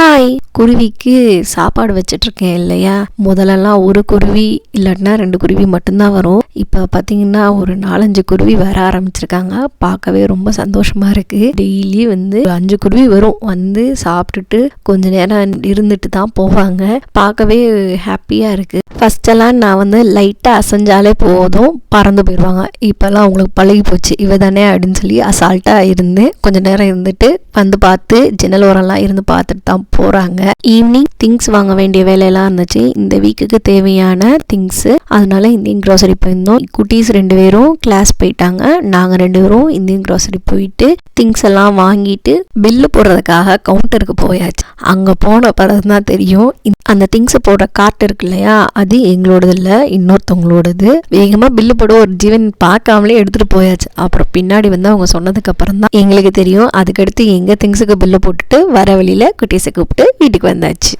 Hi, குருவிக்கு சாப்பாடு வச்சிட்ருக்கேன் இல்லையா. முதல்லலாம் ஒரு குருவி இல்லாட்டினா 2 குருவி மட்டும்தான் வரும். இப்போ பார்த்தீங்கன்னா ஒரு 4-5 குருவி வர ஆரம்பிச்சிருக்காங்க. பார்க்கவே ரொம்ப சந்தோஷமாக இருக்குது. டெய்லி 5 குருவி வரும். வந்து சாப்பிட்டுட்டு கொஞ்ச நேரம் இருந்துட்டு தான் போவாங்க. பார்க்கவே ஹாப்பியாக இருக்குது. ஃபஸ்ட்டெல்லாம் நான் லைட்டாக அசைஞ்சாலே போதும் பறந்து போயிடுவாங்க. இப்போல்லாம் அவங்களுக்கு பழகி போச்சு. இவ தானே அப்படின்னு சொல்லி அசால்ட்டாக இருந்து கொஞ்ச நேரம் இருந்துட்டு வந்து பார்த்து ஜன்னல் ஓரம்லாம் இருந்து பார்த்துட்டு தான் போகிறாங்க. ஈவினிங் திங்ஸ் வாங்க வேண்டிய வேலையெல்லாம் இருந்துச்சு. இந்த வீக்குக்கு தேவையான திங்ஸு. அதனால இந்தியன் க்ராசரி போயிருந்தோம். குட்டீஸ் 2 பேரும் கிளாஸ் போயிட்டாங்க. நாங்கள் 2 பேரும் இந்தியன் க்ராசரி போயிட்டு திங்ஸ் எல்லாம் வாங்கிட்டு பில்லு போடுறதுக்காக கவுண்டருக்கு போயாச்சு. அங்கே போன பிறகு தான் தெரியும் அந்த திங்ஸை போடுற கார்ட் இருக்கு இல்லையா, அது எங்களோடது இல்லை, இன்னொருத்தவங்களோடது. வேகமாக பில்லு போட ஒரு ஜீவன் பார்க்காமலே எடுத்துகிட்டு போயாச்சு. அப்புறம் பின்னாடி அவங்க சொன்னதுக்கு அப்புறம் தான் எங்களுக்கு தெரியும். அதுக்கடுத்து எங்கள் திங்ஸுக்கு பில்லு போட்டுட்டு வர வழியில் குட்டீஸை கூப்பிட்டு வீட்டுக்கு வந்தாச்சு.